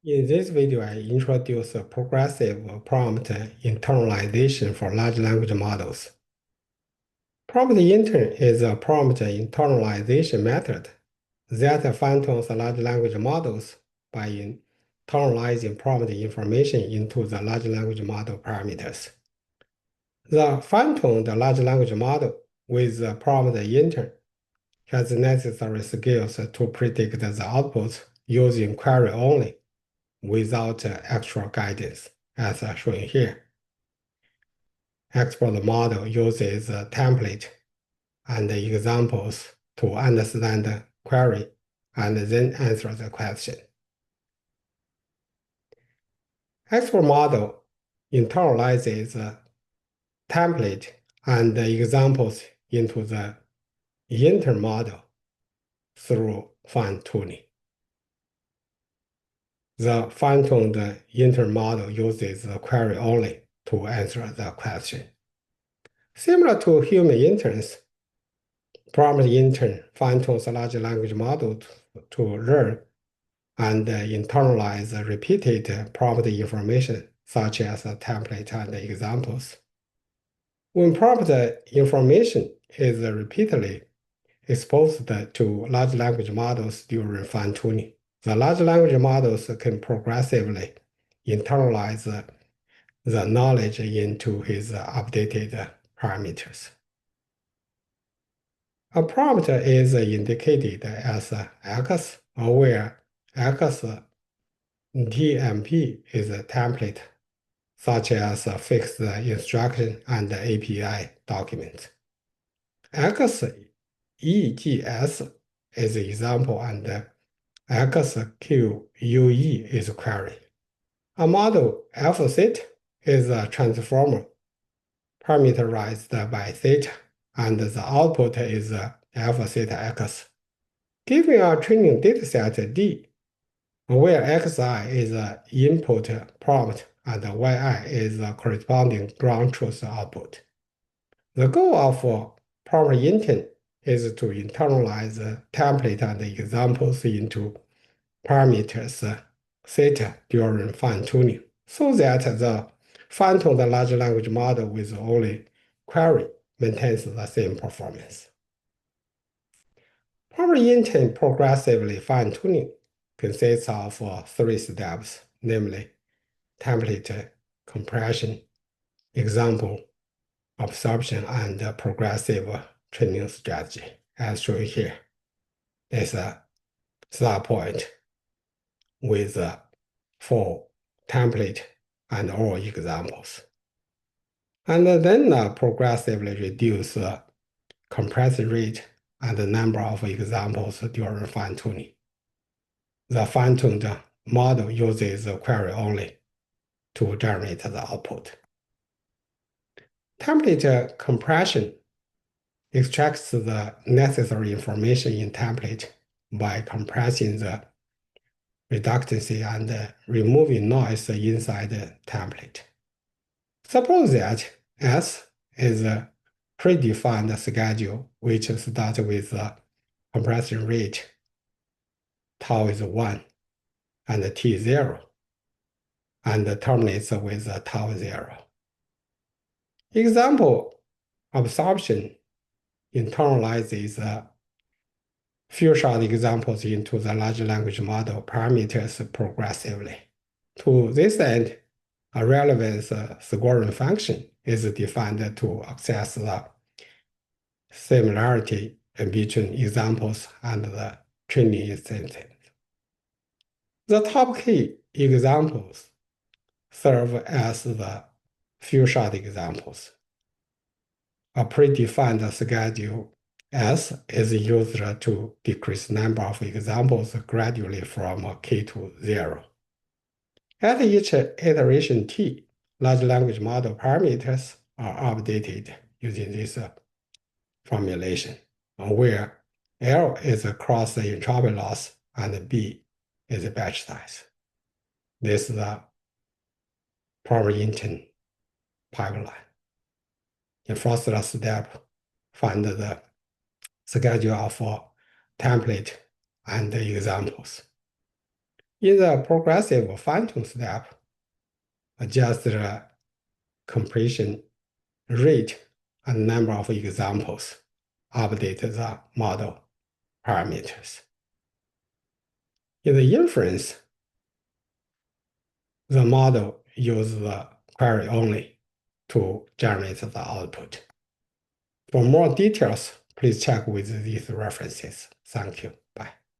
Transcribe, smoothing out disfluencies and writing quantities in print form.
In this video, I introduce a progressive prompt internalization for large language models. PromptIntern is a prompt internalization method that fine-tunes large language models by internalizing prompt information into the large language model parameters. The fine-tuned large language model with the PromptIntern has the necessary skills to predict the outputs using query only, without actual guidance, as shown here. Expert model uses a template and examples to understand the query and then answer the question. Expert model internalizes the template and examples into the intern model through fine-tuning. The fine-tuned intern model uses the query only to answer the question. Similar to human interns, PromptIntern fine-tunes a large language model to learn and internalize repeated prompt information, such as a template and examples. When prompt information is repeatedly exposed to large language models during fine-tuning, the large language models can progressively internalize the knowledge into his updated parameters. A prompt is indicated as X, where X TMP is a template, such as a fixed instruction and API document. XEGS is example, and XQUE is query. A model F-set is a transformer parameterized by theta, and the output is alpha theta x. Given a training dataset D, where xi is an input prompt and yi is a corresponding ground truth output. The goal of PromptIntern is to internalize the template and examples into parameters theta during fine-tuning, so that the fine-tuned large language model with only query maintains the same performance. PromptIntern progressively fine-tuning consists of 3 steps, namely template compression, example absorption, and progressive training strategy, as shown here. It's a start point with 4 template and all examples. And then progressively reduce compression rate and the number of examples during fine-tuning. The fine-tuned model uses the query only to generate the output. Template compression extracts the necessary information in template by compressing the redundancy and removing noise inside the template. Suppose that S is a predefined schedule which starts with a compression rate tau is 1 and t 0, and terminates with tau 0. Example absorption internalizes few-shot examples into the large language model parameters progressively. To this end, a relevance scoring function is defined to access the similarity between examples and the training instance. The top key examples serve as the few-shot examples. A predefined schedule S is used to decrease number of examples gradually from k to 0. At each iteration t, large language model parameters are updated using this formulation, where L is cross entropy loss and B is batch size. This is the PromptIntern pipeline. In first step, find the schedule of template and examples. In the progressive fine-tune step, adjust the completion rate and number of examples, update the model parameters. In the inference, the model uses the query only to generate the output. For more details, please check with these references. Thank you.